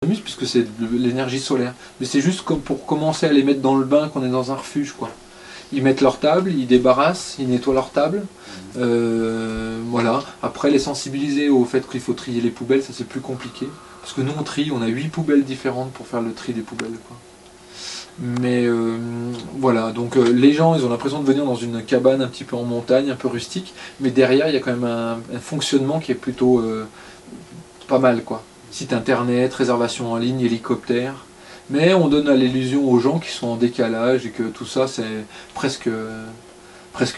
puisque c'est de l'énergie solaire. Mais c'est juste comme pour commencer à les mettre dans le bain qu'on est dans un refuge, quoi. Ils mettent leur table, ils débarrassent, ils nettoient leur table. Voilà. Après, les sensibiliser au fait qu'il faut trier les poubelles, ça c'est plus compliqué. Parce que nous on trie, on a 8 poubelles différentes pour faire le tri des poubelles, quoi. Mais voilà, donc les gens ils ont l'impression de venir dans une cabane un petit peu en montagne, un peu rustique, mais derrière il y a quand même un fonctionnement qui est plutôt pas mal, quoi. Site internet, réservation en ligne, hélicoptère. Mais on donne l'illusion aux gens qui sont en décalage et que tout ça c'est presque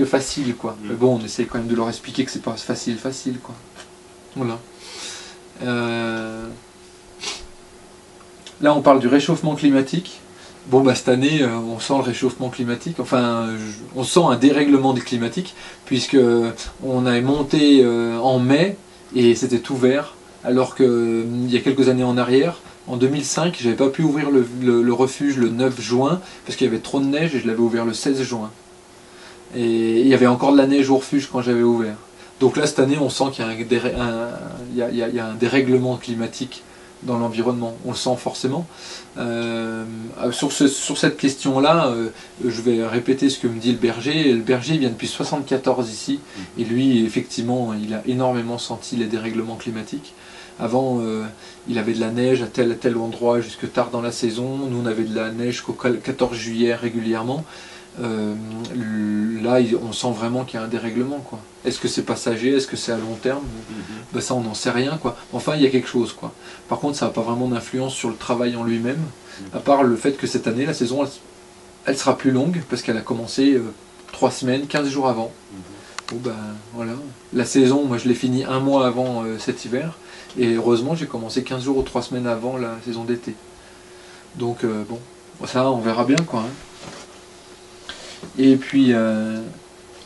facile, quoi. Mais bon, on essaie quand même de leur expliquer que c'est pas facile, quoi. Voilà. Là on parle du réchauffement climatique. Bon bah cette année on sent le réchauffement climatique, enfin on sent un dérèglement climatique puisque on a monté en mai et c'était tout vert, alors que il y a quelques années en arrière, en 2005, j'avais pas pu ouvrir le refuge le 9 juin parce qu'il y avait trop de neige et je l'avais ouvert le 16 juin. Et il y avait encore de la neige au refuge quand j'avais ouvert. Donc là cette année on sent qu'il y a un dérèglement climatique dans l'environnement, on le sent forcément. Sur cette question-là, je vais répéter ce que me dit le berger. Le berger vient depuis 1974 ici, et lui, effectivement, il a énormément senti les dérèglements climatiques. Avant, il avait de la neige à tel endroit jusque tard dans la saison. Nous, on avait de la neige jusqu'au 14 juillet régulièrement. Là, on sent vraiment qu'il y a un dérèglement, quoi. Est-ce que c'est passager, est-ce que c'est à long terme? Ben ça, on n'en sait rien, quoi. Enfin, il y a quelque chose, quoi. Par contre, ça n'a pas vraiment d'influence sur le travail en lui-même, à part le fait que cette année, la saison, elle sera plus longue, parce qu'elle a commencé 3 semaines, 15 jours avant. Bon, ben voilà. La saison, moi, je l'ai finie un mois avant cet hiver, et heureusement, j'ai commencé 15 jours ou 3 semaines avant la saison d'été. Donc, bon, ça, on verra bien, quoi, hein. Et puis,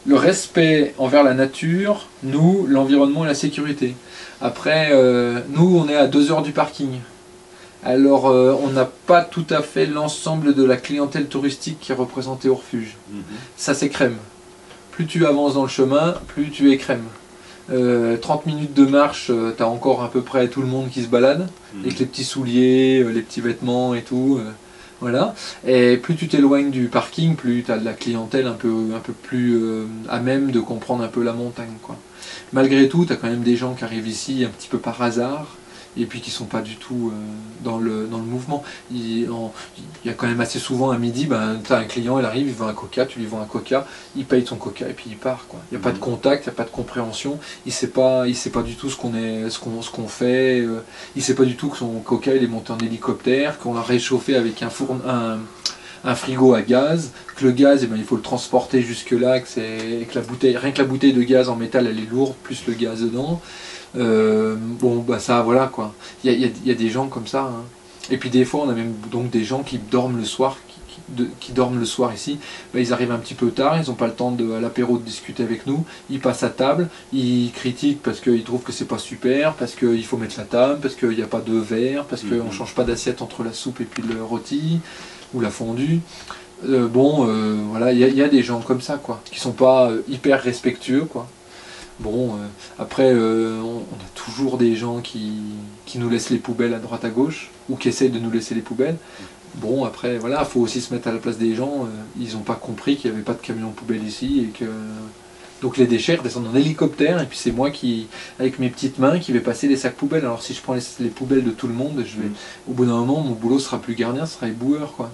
le respect envers la nature, nous, l'environnement et la sécurité. Après, nous, on est à 2 heures du parking. Alors, on n'a pas tout à fait l'ensemble de la clientèle touristique qui est représentée au refuge. Ça, c'est crème. Plus tu avances dans le chemin, plus tu es crème. 30 minutes de marche, tu as encore à peu près tout le monde qui se balade, avec les petits souliers, les petits vêtements et tout. Voilà. Et plus tu t'éloignes du parking, plus tu as de la clientèle un peu plus à même de comprendre un peu la montagne, quoi. Malgré tout, tu as quand même des gens qui arrivent ici un petit peu par hasard, et puis qui sont pas du tout dans le mouvement. Il y a quand même assez souvent à midi, ben, tu as un client, il arrive, il veut un coca, tu lui vends un coca, il paye son coca et puis il part, quoi. Il n'y a pas de contact, il n'y a pas de compréhension, il sait pas du tout ce qu'on fait, il sait pas du tout que son coca il est monté en hélicoptère, qu'on l'a réchauffé avec un frigo à gaz, que le gaz, eh ben, il faut le transporter jusque là, que la bouteille, rien que la bouteille de gaz en métal elle est lourde, plus le gaz dedans. Bon bah ça voilà, quoi. Il y a des gens comme ça, hein. Et puis des fois on a même donc des gens qui dorment le soir, qui dorment le soir ici. Bah, ils arrivent un petit peu tard, ils n'ont pas le temps à l'apéro de discuter avec nous, ils passent à table, ils critiquent parce qu'ils trouvent que c'est pas super, parce qu'il faut mettre la table, parce qu'il n'y a pas de verre, parce qu'on ne change pas d'assiette entre la soupe et puis le rôti ou la fondue. Voilà, il y a des gens comme ça, quoi, qui sont pas hyper respectueux, quoi. Bon, après, on a toujours des gens qui nous laissent les poubelles à droite à gauche, ou qui essayent de nous laisser les poubelles. Bon, après, voilà, il faut aussi se mettre à la place des gens. Ils n'ont pas compris qu'il n'y avait pas de camion poubelle ici, et que donc les déchets descendent en hélicoptère, et puis c'est moi qui, avec mes petites mains, qui vais passer les sacs poubelles. Alors si je prends les poubelles de tout le monde, au bout d'un moment, mon boulot sera plus gardien, ce sera éboueur, quoi.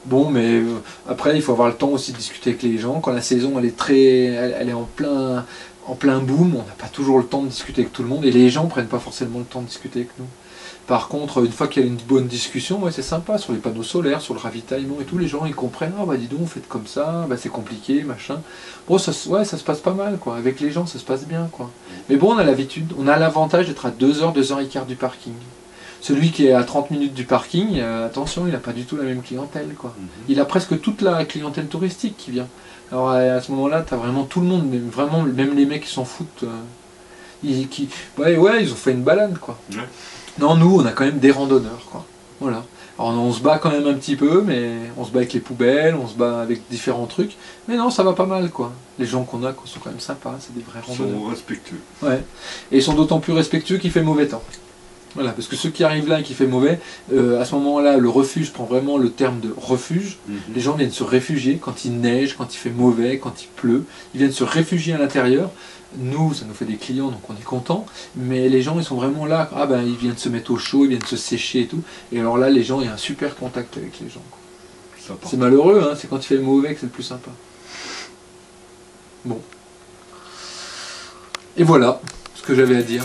Bon, mais après, il faut avoir le temps aussi de discuter avec les gens. Quand la saison elle est en plein boom, on n'a pas toujours le temps de discuter avec tout le monde, et les gens ne prennent pas forcément le temps de discuter avec nous. Par contre, une fois qu'il y a une bonne discussion, ouais, c'est sympa, sur les panneaux solaires, sur le ravitaillement et tout, les gens ils comprennent, ah bah dis donc, faites comme ça, bah c'est compliqué, machin. Bon, ça se passe pas mal, quoi. Avec les gens, ça se passe bien, quoi. Mais bon, on a l'habitude, on a l'avantage d'être à 2 heures, 2 heures et quart du parking. Celui qui est à 30 minutes du parking, attention, il n'a pas du tout la même clientèle, quoi. Il a presque toute la clientèle touristique qui vient. Alors à ce moment-là, tu as vraiment tout le monde, vraiment, même les mecs qui s'en foutent. Ils ont fait une balade, quoi. Non, nous, on a quand même des randonneurs, quoi. Voilà. Alors on se bat quand même un petit peu, mais on se bat avec les poubelles, on se bat avec différents trucs. Mais non, ça va pas mal, quoi. Les gens qu'on a sont quand même sympas, c'est des vrais randonneurs. Ils sont respectueux. Ouais. Et ils sont d'autant plus respectueux qu'il fait mauvais temps. Voilà, parce que ceux qui arrivent là et qui fait mauvais, à ce moment-là, le refuge prend vraiment le terme de refuge. Les gens viennent se réfugier quand il neige, quand il fait mauvais, quand il pleut. Ils viennent se réfugier à l'intérieur. Nous, ça nous fait des clients, donc on est content. Mais les gens, ils sont vraiment là. Ah ben, ils viennent se mettre au chaud, ils viennent se sécher et tout. Et alors là, les gens, il y a un super contact avec les gens. C'est malheureux, hein, c'est quand il fait mauvais que c'est le plus sympa. Bon. Et voilà ce que j'avais à dire.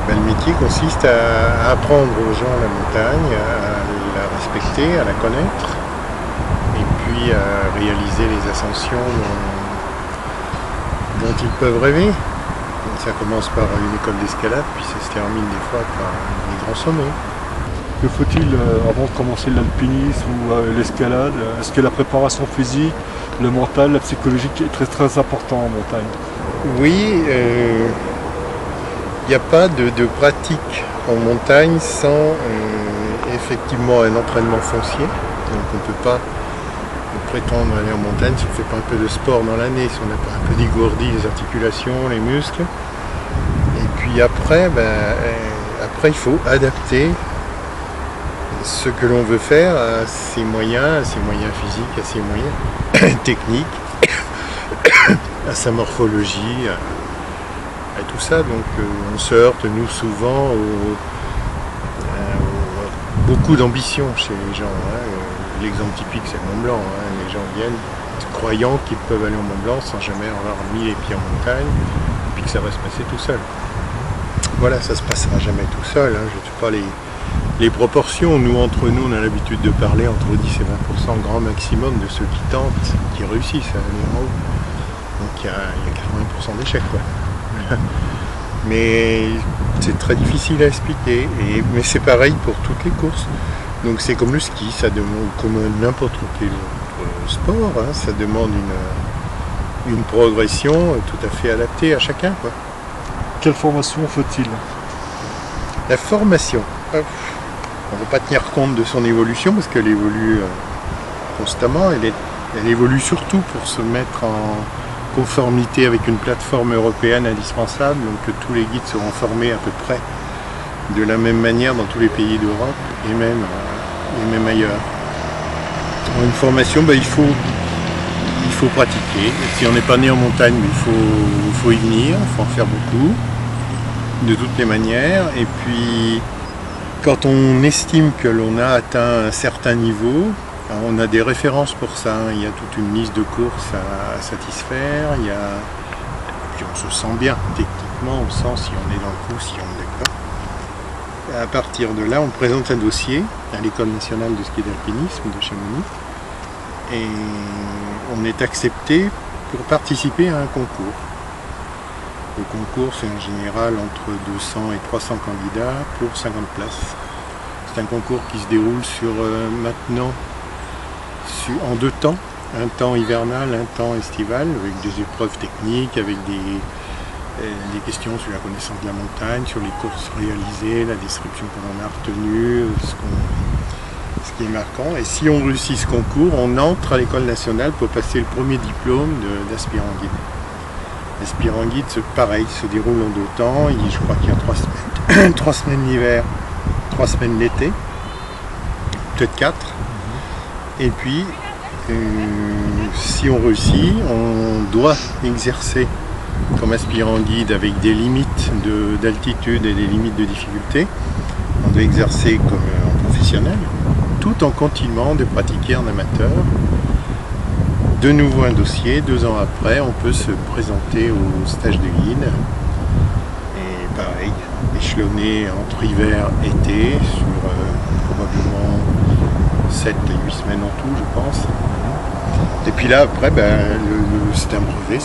Le métier consiste à apprendre aux gens la montagne, à la respecter, à la connaître, et puis à réaliser les ascensions dont ils peuvent rêver. Donc ça commence par une école d'escalade, puis ça se termine des fois par des grands sommets. Que faut-il avant de commencer l'alpinisme ou l'escalade? Est-ce que la préparation physique, le mental, la psychologique est très très important en montagne? Oui, il n'y a pas de pratique en montagne sans effectivement un entraînement foncier. Donc on ne peut pas prétendre aller en montagne si on ne fait pas un peu de sport dans l'année, si on n'a pas un peu dégourdi les articulations, les muscles. Et puis après, il faut adapter ce que l'on veut faire à ses moyens physiques, à ses moyens techniques, à sa morphologie, à tout ça. Donc on se heurte nous souvent beaucoup d'ambition chez les gens. L'exemple typique c'est le Mont Blanc. Les gens viennent croyant qu'ils peuvent aller au Mont Blanc sans jamais avoir mis les pieds en montagne et puis que ça va se passer tout seul. Voilà, ça se passera jamais tout seul. Je ne sais pas les proportions. Nous, entre nous, on a l'habitude de parler entre 10 et 20% grand maximum de ceux qui tentent, qui réussissent à aller en haut. Donc il y a 80% d'échecs, quoi. Mais c'est très difficile à expliquer. Mais c'est pareil pour toutes les courses. Donc c'est comme le ski, ça demande, comme n'importe quel autre sport, ça demande une progression tout à fait adaptée à chacun, quoi. Quelle formation faut-il? La formation, on ne peut pas tenir compte de son évolution parce qu'elle évolue constamment. Elle évolue surtout pour se mettre en conformité avec une plateforme européenne indispensable, donc tous les guides seront formés à peu près de la même manière dans tous les pays d'Europe et même ailleurs. Une formation, il faut pratiquer. Si on n'est pas né en montagne, il faut y venir, il faut en faire beaucoup, de toutes les manières. Et puis, quand on estime que l'on a atteint un certain niveau, on a des références pour ça. Il y a toute une liste de courses à satisfaire. Puis on se sent bien techniquement, on sent si on est dans le coup, si on est d'accord. À partir de là, on présente un dossier à l'École nationale de ski d'alpinisme de Chamonix et on est accepté pour participer à un concours. Le concours, c'est en général entre 200 et 300 candidats pour 50 places. C'est un concours qui se déroule en 2 temps, un temps hivernal, un temps estival, avec des épreuves techniques, avec des questions sur la connaissance de la montagne, sur les courses réalisées, la description qu'on en a retenue, ce qui est marquant. Et si on réussit ce concours, on entre à l'École nationale pour passer le premier diplôme d'aspirant guide. L'aspirant guide, pareil, se déroule en 2 temps. Je crois qu'il y a 3 semaines, 3 semaines l'hiver, 3 semaines l'été, peut-être 4. Et puis, si on réussit, on doit exercer comme aspirant guide avec des limites d'altitude et des limites de difficulté. On doit exercer comme un professionnel, tout en continuant de pratiquer en amateur de nouveau un dossier. 2 ans après, on peut se présenter au stage de guide. Et pareil, échelonné entre hiver et été, sur probablement 7 et 8 semaines en tout, je pense. Et puis là, après, c'est un brevet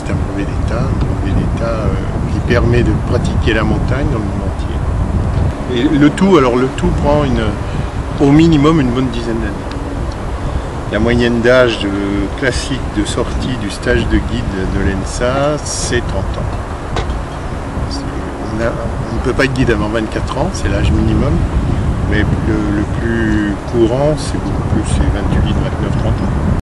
d'État qui permet de pratiquer la montagne dans le monde entier. Et le tout prend au minimum une bonne dizaine d'années. La moyenne d'âge classique de sortie du stage de guide de l'ENSA, c'est 30 ans. On ne peut pas être guide avant 24 ans, c'est l'âge minimum, mais le plus courant, c'est beaucoup plus, c'est 28, 29, 30 ans.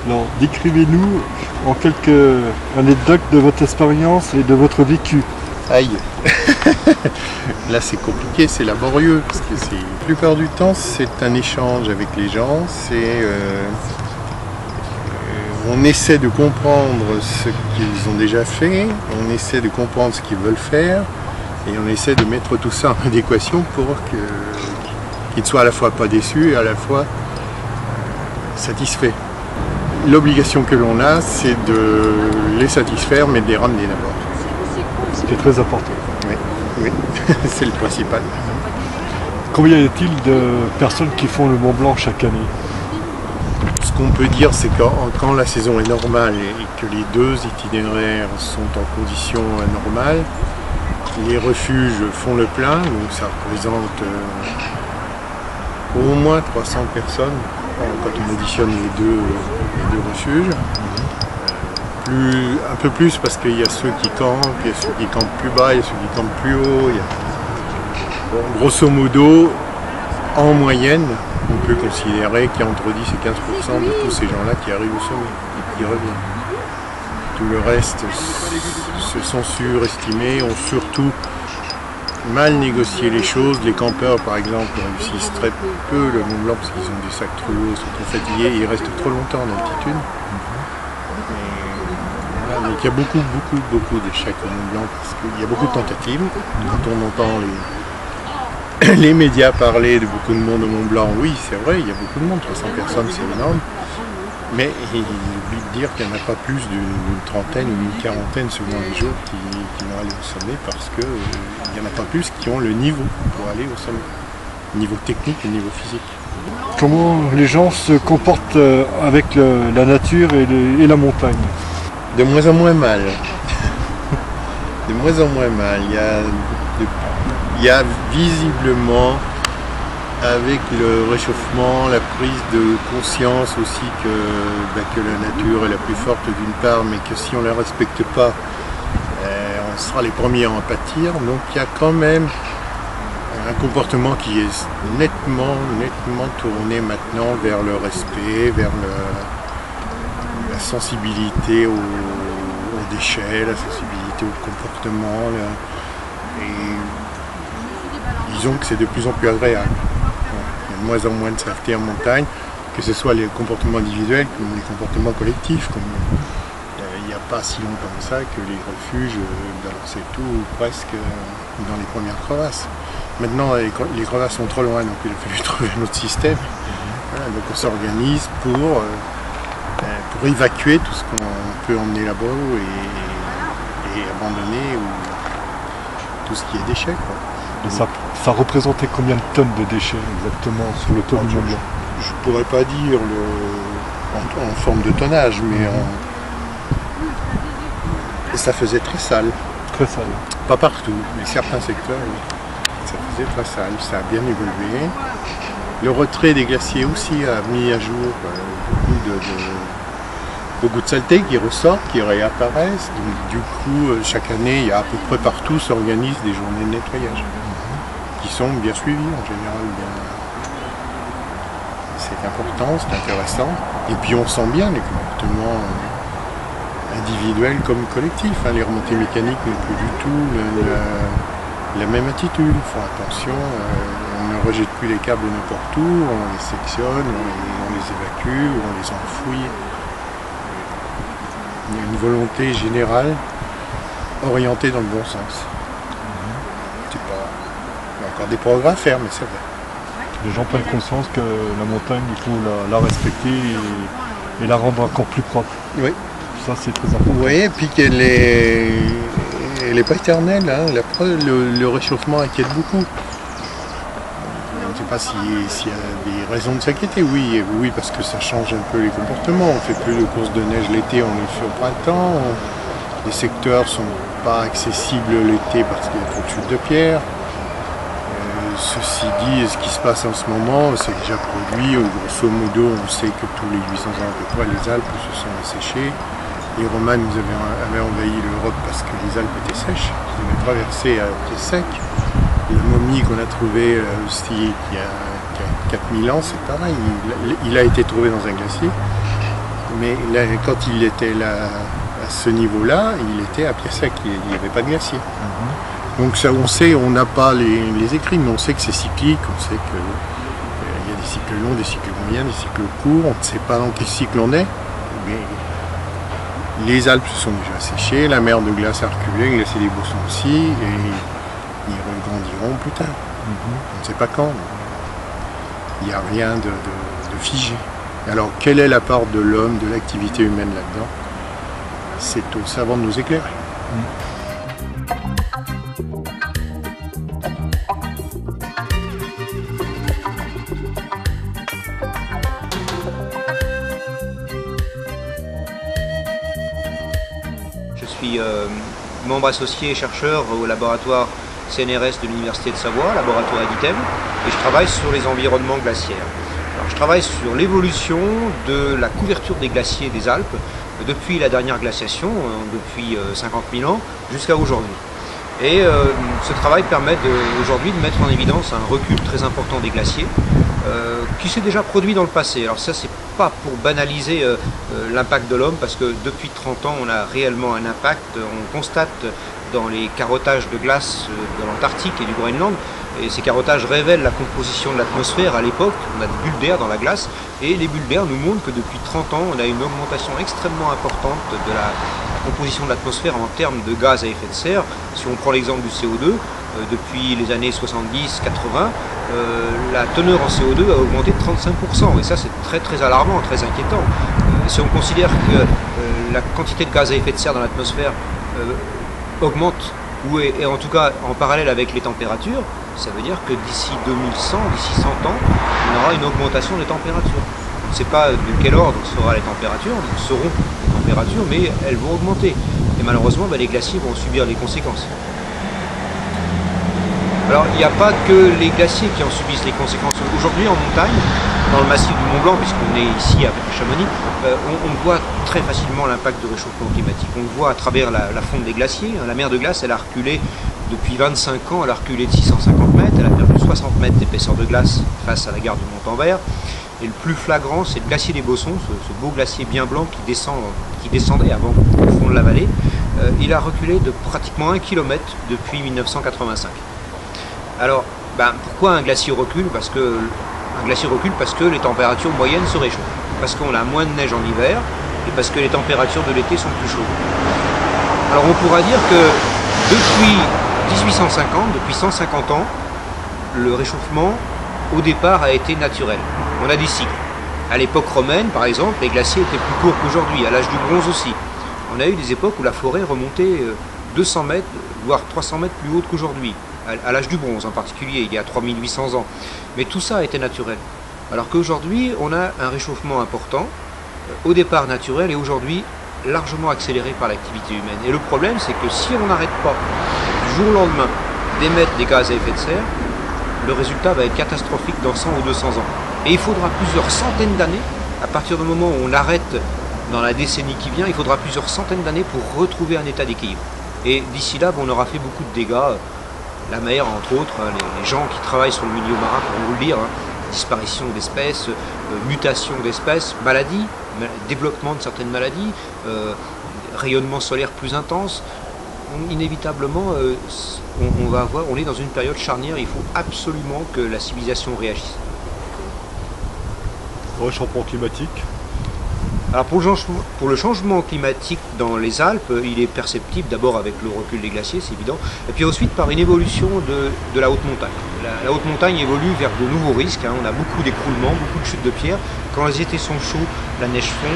Alors, décrivez-nous en quelques anecdotes de votre expérience et de votre vécu. Aïe. Là c'est compliqué, c'est laborieux, parce que la plupart du temps c'est un échange avec les gens, on essaie de comprendre ce qu'ils ont déjà fait, on essaie de comprendre ce qu'ils veulent faire, et on essaie de mettre tout ça en adéquation pour qu'ils ne soient à la fois pas déçus et à la fois satisfaits. L'obligation que l'on a, c'est de les satisfaire, mais de les ramener d'abord. Ce qui est très important. Oui, c'est le principal. Combien y a-t-il de personnes qui font le Mont Blanc chaque année? Ce qu'on peut dire, c'est que quand la saison est normale et que les 2 itinéraires sont en conditions normales, les refuges font le plein, donc ça représente au moins 300 personnes quand on additionne les deux refuges. Un peu plus parce qu'il y a ceux qui campent, il y a ceux qui campent plus bas, il y a ceux qui campent plus haut. Bon, grosso modo, en moyenne, on peut considérer qu'il y a entre 10 et 15% de tous ces gens-là qui arrivent au sommet et qui reviennent. Tout le reste se sont surestimés, ont surtout mal négocié les choses. Les campeurs, par exemple, réussissent très peu le Mont Blanc parce qu'ils ont des sacs trop lourds, ils sont trop fatigués et ils restent trop longtemps en altitude. Donc il y a beaucoup d'échecs au Mont Blanc parce qu'il y a beaucoup de tentatives. Quand on entend les médias parler de beaucoup de monde au Mont Blanc, oui c'est vrai, il y a beaucoup de monde, 300 personnes c'est énorme. Mais il oublie de dire qu'il n'y en a pas plus d'une trentaine ou d'une quarantaine selon les jours qui vont aller au sommet parce qu'il n'y en a pas plus qui ont le niveau pour aller au sommet. Niveau technique et niveau physique. Comment les gens se comportent avec la nature et la montagne? De moins en moins mal. De moins en moins mal. Il y a visiblement, avec le réchauffement, la prise de conscience aussi que la nature est la plus forte d'une part, mais que si on ne la respecte pas, on sera les premiers à en pâtir. Donc il y a quand même un comportement qui est nettement tourné maintenant vers le respect, vers la sensibilité aux déchets, la sensibilité au comportement. Et disons que c'est de plus en plus agréable. Il y a de moins en moins de saleté en montagne, que ce soit les comportements individuels comme les comportements collectifs. Il n'y a pas si longtemps que ça que les refuges balançaient tout ou presque dans les premières crevasses. Maintenant, les crevasses sont trop loin, donc il a fallu trouver un autre système. Voilà, donc on s'organise pour évacuer tout ce qu'on peut emmener là-bas et abandonner tout ce qui est déchets. Et ça représentait combien de tonnes de déchets exactement sur le tour du Mont Blanc? Je ne pourrais pas dire en forme de tonnage, mais ça faisait très sale. Très sale. Pas partout, mais certains secteurs, oui. Ça faisait très sale, ça a bien évolué. Le retrait des glaciers aussi a mis à jour beaucoup de saleté qui ressortent, qui réapparaissent. Donc, du coup, chaque année, il y a à peu près partout s'organisent des journées de nettoyage qui sont bien suivies en général. C'est important, c'est intéressant. Et puis on sent bien les comportements individuels comme collectifs. Les remontées mécaniques n'ont plus du tout la même attitude. Ils font attention, on ne rejette plus les câbles n'importe où, on les sectionne, on les évacue, on les enfouit. Il y a une volonté générale orientée dans le bon sens. Il y a encore des progrès à faire, mais c'est vrai. Les gens prennent conscience que la montagne, il faut la respecter et la rendre encore plus propre. Oui, Ça, c'est très important. Oui, et puis qu'elle est pas éternelle. Hein. La preuve, le réchauffement inquiète beaucoup. On ne sait pas s'il y a des raisons de s'inquiéter. Oui, oui, parce que ça change un peu les comportements. On ne fait plus de courses de neige l'été, on le fait au printemps. Les secteurs ne sont pas accessibles l'été parce qu'il y a trop de chutes de pierre. Ceci dit, ce qui se passe en ce moment, c'est déjà produit. Grosso modo, on sait que tous les 800 ans à peu près, les Alpes se sont asséchées. Les Romains nous avaient envahi l'Europe parce que les Alpes étaient sèches. Ils avaient traversé à pied sec. La momie qu'on a trouvée aussi il y a 4000 ans, c'est pareil. Il a été trouvé dans un glacier. Mais là, quand il était là, à ce niveau-là, il était à pied sec. Il n'y avait pas de glacier. Donc ça, on sait, on n'a pas les écrits, mais on sait que c'est cyclique, on sait qu'il y a des cycles longs, des cycles moyens, des cycles courts, on ne sait pas dans quel cycle on est, mais les Alpes se sont déjà asséchées, la mer de glace a reculé, glacé des bossons aussi, et ils regrandiront plus tard. On ne sait pas quand. Il n'y a rien de figé. Alors quelle est la part de l'homme, de l'activité humaine là-dedans? C'est aux savants de nous éclairer. Je suis membre associé et chercheur au laboratoire CNRS de l'Université de Savoie, laboratoire Editem, et je travaille sur les environnements glaciaires. Alors, je travaille sur l'évolution de la couverture des glaciers des Alpes depuis la dernière glaciation, depuis 50 000 ans, jusqu'à aujourd'hui. Et ce travail permet aujourd'hui de mettre en évidence un recul très important des glaciers qui s'est déjà produit dans le passé. Alors ça, c'est pas pour banaliser l'impact de l'homme, parce que depuis 30 ans, on a réellement un impact. On constate dans les carottages de glace de l'Antarctique et du Groenland, et ces carottages révèlent la composition de l'atmosphère à l'époque. On a des bulles d'air dans la glace, et les bulles d'air nous montrent que depuis 30 ans, on a une augmentation extrêmement importante de la composition de l'atmosphère en termes de gaz à effet de serre. Si on prend l'exemple du CO2, depuis les années 70-80, la teneur en CO2 a augmenté de 35%, et ça c'est très très alarmant, très inquiétant. Si on considère que la quantité de gaz à effet de serre dans l'atmosphère augmente, ou est en tout cas en parallèle avec les températures, ça veut dire que d'ici 2100, d'ici 100 ans, on aura une augmentation des températures. On ne sait pas de quel ordre seront les températures, mais elles vont augmenter. Et malheureusement, les glaciers vont subir les conséquences. Alors, il n'y a pas que les glaciers qui en subissent les conséquences. Aujourd'hui, en montagne, dans le massif du Mont Blanc, puisqu'on est ici à Chamonix, on voit très facilement l'impact du réchauffement climatique. On le voit à travers la fonte des glaciers. La mer de glace, elle a reculé depuis 25 ans, elle a reculé de 650 mètres, elle a perdu 60 mètres d'épaisseur de glace face à la gare du Mont-Envers. Et le plus flagrant, c'est le glacier des Bossons, ce beau glacier bien blanc qui descendait avant au fond de la vallée. Il a reculé de pratiquement 1 km depuis 1985. Alors, pourquoi un glacier recule? Parce que les températures moyennes se réchauffent. Parce qu'on a moins de neige en hiver et parce que les températures de l'été sont plus chaudes. Alors on pourra dire que depuis 1850, depuis 150 ans, le réchauffement au départ a été naturel. On a des cycles. À l'époque romaine, par exemple, les glaciers étaient plus courts qu'aujourd'hui, à l'âge du bronze aussi. On a eu des époques où la forêt remontait 200 mètres, voire 300 mètres plus haute qu'aujourd'hui, à l'âge du bronze en particulier, il y a 3800 ans. Mais tout ça a été naturel. Alors qu'aujourd'hui, on a un réchauffement important, au départ naturel, et aujourd'hui largement accéléré par l'activité humaine. Et le problème, c'est que si on n'arrête pas du jour au lendemain d'émettre des gaz à effet de serre, le résultat va être catastrophique dans 100 ou 200 ans. Et il faudra plusieurs centaines d'années, à partir du moment où on arrête dans la décennie qui vient, il faudra plusieurs centaines d'années pour retrouver un état d'équilibre. Et d'ici là, on aura fait beaucoup de dégâts. La mer, entre autres, les gens qui travaillent sur le milieu marin pourront vous le dire, disparition d'espèces, mutation d'espèces, maladies, développement de certaines maladies, rayonnement solaire plus intense. Inévitablement, on est dans une période charnière, il faut absolument que la civilisation réagisse. Réchauffement climatique. Alors pour le changement climatique dans les Alpes, il est perceptible d'abord avec le recul des glaciers, c'est évident, et puis ensuite par une évolution de la haute montagne. La haute montagne évolue vers de nouveaux risques, on a beaucoup d'écroulements, beaucoup de chutes de pierres. Quand les étés sont chauds, la neige fond,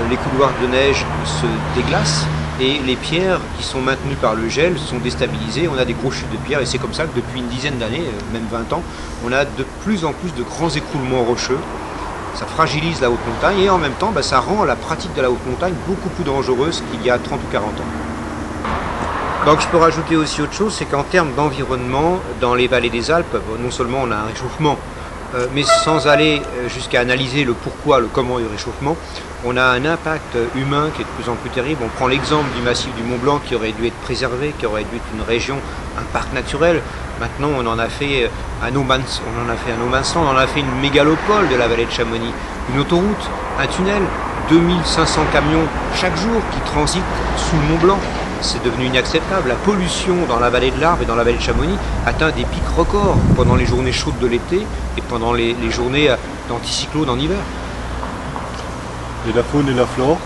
les couloirs de neige se déglacent et les pierres qui sont maintenues par le gel sont déstabilisées. On a des grosses chutes de pierres et c'est comme ça que depuis une dizaine d'années, même 20 ans, on a de plus en plus de grands écroulements rocheux. Ça fragilise la haute montagne et en même temps, ça rend la pratique de la haute montagne beaucoup plus dangereuse qu'il y a 30 ou 40 ans. Donc je peux rajouter aussi autre chose, c'est qu'en termes d'environnement, dans les vallées des Alpes, non seulement on a un réchauffement, mais sans aller jusqu'à analyser le pourquoi, le comment du réchauffement, on a un impact humain qui est de plus en plus terrible. On prend l'exemple du massif du Mont Blanc qui aurait dû être préservé, qui aurait dû être une région, un parc naturel. Maintenant, on en a fait un no man's land, on en a fait une mégalopole de la vallée de Chamonix, une autoroute, un tunnel, 2500 camions chaque jour qui transitent sous le Mont Blanc. C'est devenu inacceptable. La pollution dans la vallée de l'Arve et dans la vallée de Chamonix atteint des pics records pendant les journées chaudes de l'été et pendant les journées d'anticyclone en hiver. Et la faune et la flore?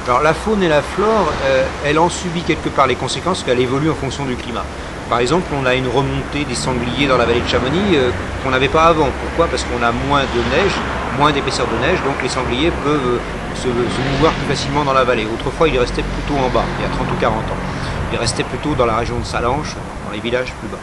Alors la faune et la flore, elle en subit quelque part les conséquences parce qu'elle évolue en fonction du climat. Par exemple, on a une remontée des sangliers dans la vallée de Chamonix qu'on n'avait pas avant. Pourquoi? Parce qu'on a moins de neige, moins d'épaisseur de neige, donc les sangliers peuvent se mouvoir plus facilement dans la vallée. Autrefois, ils restaient plutôt en bas, il y a 30 ou 40 ans. Ils restaient plutôt dans la région de Salanches, dans les villages plus bas.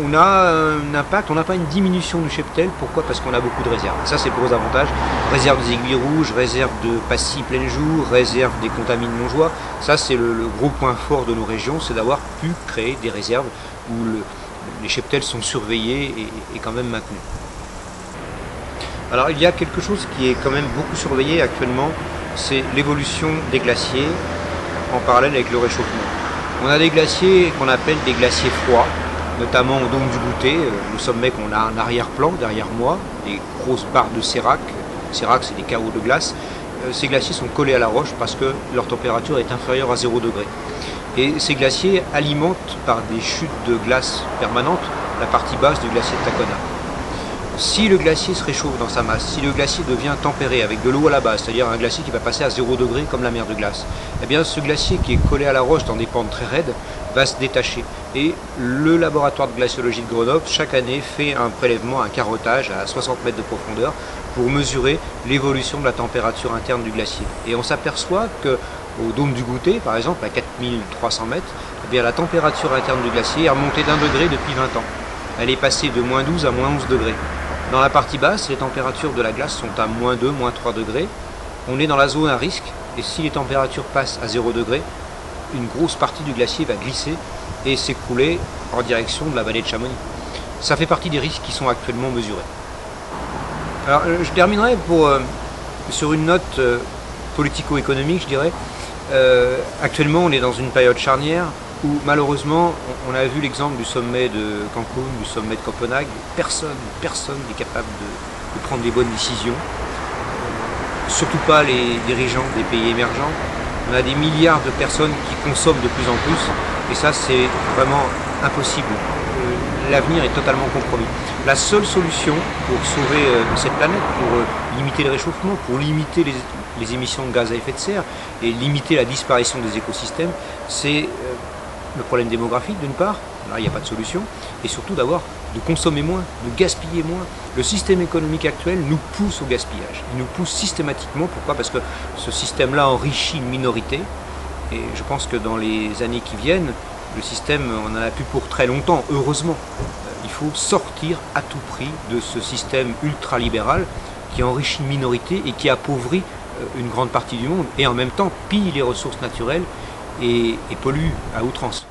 On a un impact, on n'a pas une diminution du cheptel. Pourquoi? Parce qu'on a beaucoup de réserves. Ça, c'est pour les avantages. Réserve des aiguilles rouges, réserve de Passy plein jour, réserve des contamines Montjoie. Ça, c'est le gros point fort de nos régions, c'est d'avoir pu créer des réserves où les cheptels sont surveillés et quand même maintenus. Alors, il y a quelque chose qui est quand même beaucoup surveillé actuellement, c'est l'évolution des glaciers en parallèle avec le réchauffement. On a des glaciers qu'on appelle des glaciers froids, notamment au dôme du Goûter, le sommet qu'on a un arrière-plan derrière moi, des grosses barres de sérac. Sérac, c'est des cahots de glace. Ces glaciers sont collés à la roche parce que leur température est inférieure à 0 degré. Et ces glaciers alimentent par des chutes de glace permanentes la partie basse du glacier de Tacona. Si le glacier se réchauffe dans sa masse, si le glacier devient tempéré avec de l'eau à la base, c'est-à-dire un glacier qui va passer à 0 degré comme la mer de glace, eh bien ce glacier qui est collé à la roche dans des pentes très raides va se détacher. Et le laboratoire de glaciologie de Grenoble, chaque année, fait un prélèvement, un carottage à 60 mètres de profondeur pour mesurer l'évolution de la température interne du glacier. Et on s'aperçoit qu'au dôme du Goûter, par exemple, à 4300 mètres, eh bien, la température interne du glacier est remontée d'1 degré depuis 20 ans. Elle est passée de moins 12 à moins 11 degrés. Dans la partie basse, les températures de la glace sont à moins 2, moins 3 degrés. On est dans la zone à risque, et si les températures passent à 0 degré, une grosse partie du glacier va glisser et s'écrouler en direction de la vallée de Chamonix. Ça fait partie des risques qui sont actuellement mesurés. Alors, je terminerai sur une note politico-économique, je dirais. Actuellement, on est dans une période charnière où, malheureusement, on a vu l'exemple du sommet de Cancun, du sommet de Copenhague. Personne n'est capable de prendre des bonnes décisions. Surtout pas les dirigeants des pays émergents. On a des milliards de personnes qui consomment de plus en plus, et ça, c'est vraiment impossible. L'avenir est totalement compromis. La seule solution pour sauver cette planète, pour limiter le réchauffement, pour limiter les émissions de gaz à effet de serre et limiter la disparition des écosystèmes, c'est le problème démographique d'une part, là il n'y a pas de solution, et surtout de consommer moins, de gaspiller moins. Le système économique actuel nous pousse au gaspillage, il nous pousse systématiquement. Pourquoi? Parce que ce système-là enrichit une minorité, et je pense que dans les années qui viennent, le système, on en a plus pour très longtemps, heureusement. Il faut sortir à tout prix de ce système ultralibéral qui enrichit une minorité et qui appauvrit une grande partie du monde, et en même temps pille les ressources naturelles et pollue à outrance.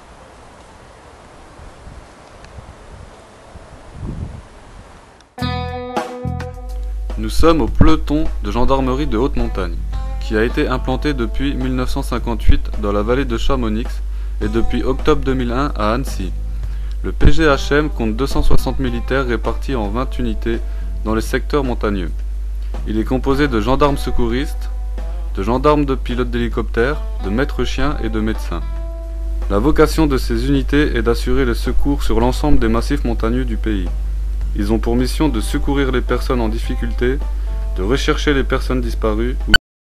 Nous sommes au peloton de gendarmerie de haute montagne, qui a été implanté depuis 1958 dans la vallée de Chamonix et depuis octobre 2001 à Annecy. Le PGHM compte 260 militaires répartis en 20 unités dans les secteurs montagneux. Il est composé de gendarmes secouristes, de gendarmes de pilotes d'hélicoptères, de maîtres chiens et de médecins. La vocation de ces unités est d'assurer le secours sur l'ensemble des massifs montagneux du pays. Ils ont pour mission de secourir les personnes en difficulté, de rechercher les personnes disparues ou